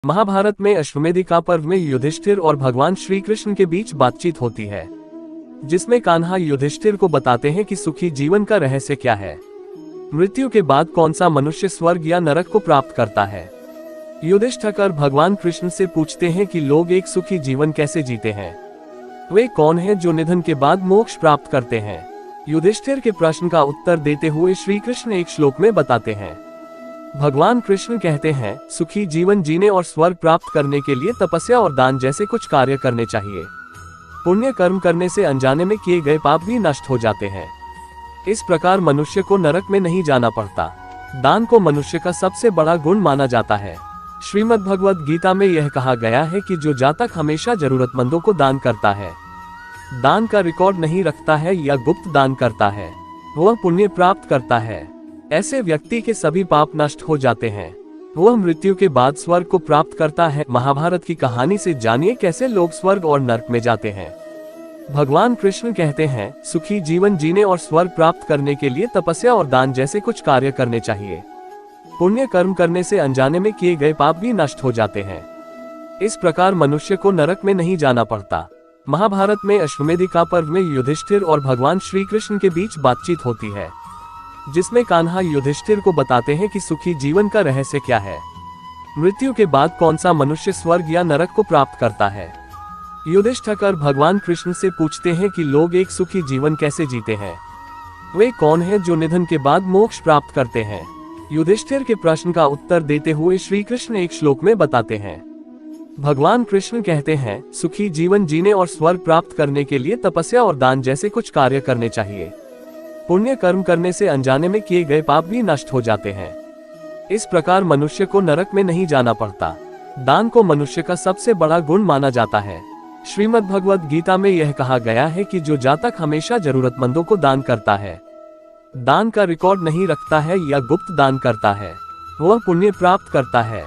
महाभारत में अश्वमेधिका पर्व में युधिष्ठिर और भगवान श्री कृष्ण के बीच बातचीत होती है, जिसमें कान्हा युधिष्ठिर को बताते हैं कि सुखी जीवन का रहस्य क्या है। मृत्यु के बाद कौन सा मनुष्य स्वर्ग या नरक को प्राप्त करता है। युधिष्ठिर भगवान कृष्ण से पूछते हैं कि लोग एक सुखी जीवन कैसे जीते हैं, वे कौन हैं जो निधन के बाद मोक्ष प्राप्त करते हैं। युधिष्ठिर के प्रश्न का उत्तर देते हुए श्री कृष्ण एक श्लोक में बताते हैं। भगवान कृष्ण कहते हैं, सुखी जीवन जीने और स्वर्ग प्राप्त करने के लिए तपस्या और दान जैसे कुछ कार्य करने चाहिए। पुण्य कर्म करने से अनजाने में किए गए पाप भी नष्ट हो जाते हैं। इस प्रकार मनुष्य को नरक में नहीं जाना पड़ता। दान को मनुष्य का सबसे बड़ा गुण माना जाता है। श्रीमद् भगवद गीता में यह कहा गया है कि जो जातक हमेशा जरूरतमंदों को दान करता है, दान का रिकॉर्ड नहीं रखता है या गुप्त दान करता है, वह पुण्य प्राप्त करता है। ऐसे व्यक्ति के सभी पाप नष्ट हो जाते हैं, वह मृत्यु के बाद स्वर्ग को प्राप्त करता है। महाभारत की कहानी से जानिए कैसे लोग स्वर्ग और नरक में जाते हैं। भगवान कृष्ण कहते हैं, सुखी जीवन जीने और स्वर्ग प्राप्त करने के लिए तपस्या और दान जैसे कुछ कार्य करने चाहिए। पुण्य कर्म करने से अनजाने में किए गए पाप भी नष्ट हो जाते हैं। इस प्रकार मनुष्य को नरक में नहीं जाना पड़ता। महाभारत में अश्वमेधिका पर्व में युधिष्ठिर और भगवान श्री कृष्ण के बीच बातचीत होती है, जिसमें कान्हा युधिष्ठिर को बताते हैं कि सुखी जीवन का रहस्य क्या है। मृत्यु के बाद कौन सा मनुष्य स्वर्ग या नरक को प्राप्त करता है। युधिष्ठिर भगवान कृष्ण से पूछते हैं कि लोग एक सुखी जीवन कैसे जीते हैं, वे कौन हैं जो निधन के बाद मोक्ष प्राप्त करते हैं। युधिष्ठिर के प्रश्न का उत्तर देते हुए श्री कृष्ण एक श्लोक में बताते हैं। भगवान कृष्ण कहते हैं, सुखी जीवन जीने और स्वर्ग प्राप्त करने के लिए तपस्या और दान जैसे कुछ कार्य करने चाहिए। पुण्य कर्म करने से अनजाने में किए गए पाप भी नष्ट हो जाते हैं। इस प्रकार मनुष्य को नरक में नहीं जाना पड़ता। दान को मनुष्य का सबसे बड़ा गुण माना जाता है। श्रीमद् भगवद गीता में यह कहा गया है कि जो जातक हमेशा जरूरतमंदों को दान करता है, दान का रिकॉर्ड नहीं रखता है या गुप्त दान करता है, वह पुण्य प्राप्त करता है।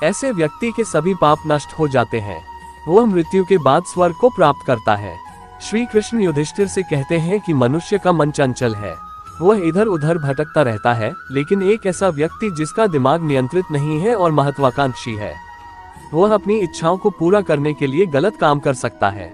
ऐसे व्यक्ति के सभी पाप नष्ट हो जाते हैं, वह मृत्यु के बाद स्वर्ग को प्राप्त करता है। श्री कृष्ण युधिष्ठिर से कहते हैं कि मनुष्य का मन चंचल है, वह इधर उधर भटकता रहता है, लेकिन एक ऐसा व्यक्ति जिसका दिमाग नियंत्रित नहीं है और महत्वाकांक्षी है, वह अपनी इच्छाओं को पूरा करने के लिए गलत काम कर सकता है।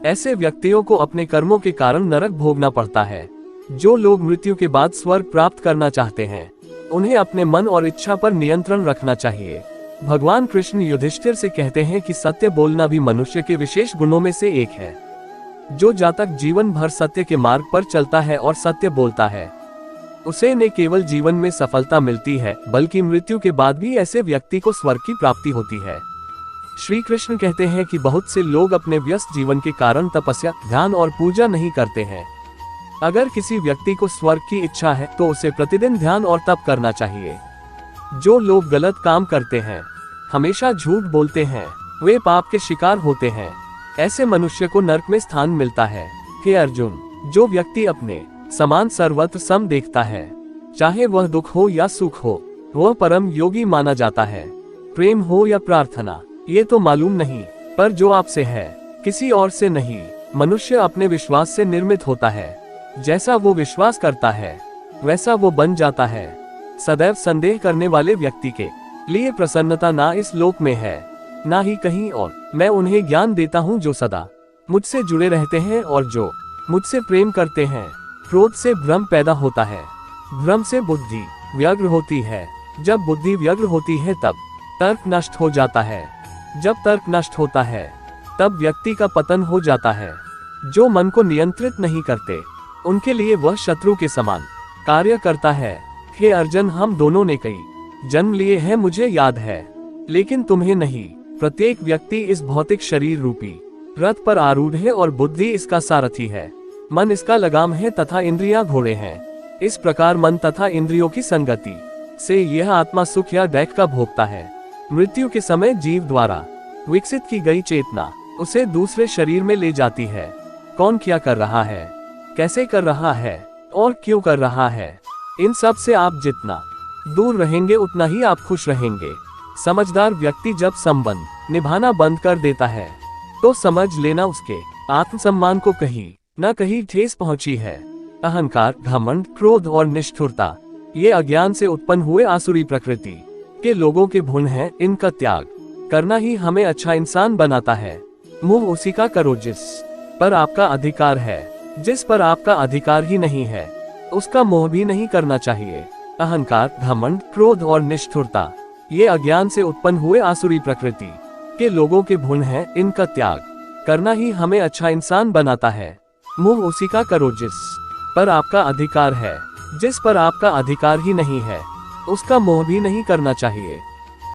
ऐसे व्यक्तियों को अपने कर्मों के कारण नरक भोगना पड़ता है। जो लोग मृत्यु के बाद स्वर्ग प्राप्त करना चाहते हैं, उन्हें अपने मन और इच्छा पर नियंत्रण रखना चाहिए। भगवान कृष्ण युधिष्ठिर से कहते हैं कि सत्य बोलना भी मनुष्य के विशेष गुणों में से एक है। जो जातक जीवन भर सत्य के मार्ग पर चलता है और सत्य बोलता है, उसे न केवल जीवन में सफलता मिलती है, बल्कि मृत्यु के बाद भी ऐसे व्यक्ति को स्वर्ग की प्राप्ति होती है। श्री कृष्ण कहते हैं कि बहुत से लोग अपने व्यस्त जीवन के कारण तपस्या, ध्यान और पूजा नहीं करते हैं। अगर किसी व्यक्ति को स्वर्ग की इच्छा है तो उसे प्रतिदिन ध्यान और तप करना चाहिए। जो लोग गलत काम करते हैं, हमेशा झूठ बोलते हैं, वे पाप के शिकार होते हैं। ऐसे मनुष्य को नरक में स्थान मिलता है। हे अर्जुन, जो व्यक्ति अपने समान सर्वत्र सम देखता है, चाहे वह दुख हो या सुख हो, वह परम योगी माना जाता है। प्रेम हो या प्रार्थना, ये तो मालूम नहीं, पर जो आपसे है, किसी और से नहीं। मनुष्य अपने विश्वास से निर्मित होता है। जैसा वो विश्वास करता है, वैसा वो बन जाता है। सदैव संदेह करने वाले व्यक्ति के लिए प्रसन्नता ना इस लोक में है, ना ही कहीं और। मैं उन्हें ज्ञान देता हूँ जो सदा मुझसे जुड़े रहते हैं और जो मुझसे प्रेम करते हैं। क्रोध से भ्रम पैदा होता है, भ्रम से बुद्धि व्यग्र होती है। जब बुद्धि व्यग्र होती है तब तर्क नष्ट हो जाता है। जब तर्क नष्ट होता है तब व्यक्ति का पतन हो जाता है। जो मन को नियंत्रित नहीं करते, उनके लिए वह शत्रु के समान कार्य करता है। हे अर्जुन, हम दोनों ने कई जन्म लिए हैं, मुझे याद है, लेकिन तुम्हें नहीं। प्रत्येक व्यक्ति इस भौतिक शरीर रूपी रथ पर आरूढ़ है और बुद्धि इसका सारथी है। मन इसका लगाम है तथा इंद्रियां घोड़े हैं। इस प्रकार मन तथा इंद्रियों की संगति से यह आत्मा सुख या दैख का भोगता है। मृत्यु के समय जीव द्वारा विकसित की गई चेतना उसे दूसरे शरीर में ले जाती है। कौन क्या कर रहा है, कैसे कर रहा है और क्यों कर रहा है, इन सब से आप जितना दूर रहेंगे उतना ही आप खुश रहेंगे। समझदार व्यक्ति जब संबंध निभाना बंद कर देता है, तो समझ लेना उसके आत्मसम्मान को कहीं न कहीं ठेस पहुंची है। अहंकार, घमंड, क्रोध और निष्ठुरता, ये अज्ञान से उत्पन्न हुए आसुरी प्रकृति के लोगों के गुण हैं। इनका त्याग करना ही हमें अच्छा इंसान बनाता है। मोह उसी का करो जिस पर आपका अधिकार है। जिस पर आपका अधिकार ही नहीं है, उसका मोह भी नहीं करना चाहिए। अहंकार, घमंड, क्रोध और निष्ठुरता, ये अज्ञान से उत्पन्न हुए आसुरी प्रकृति के लोगों के गुण हैं। इनका त्याग करना ही हमें अच्छा इंसान बनाता है। मोह उसी का करो जिस पर आपका अधिकार है। जिस पर आपका अधिकार ही नहीं है, उसका मोह भी नहीं करना चाहिए।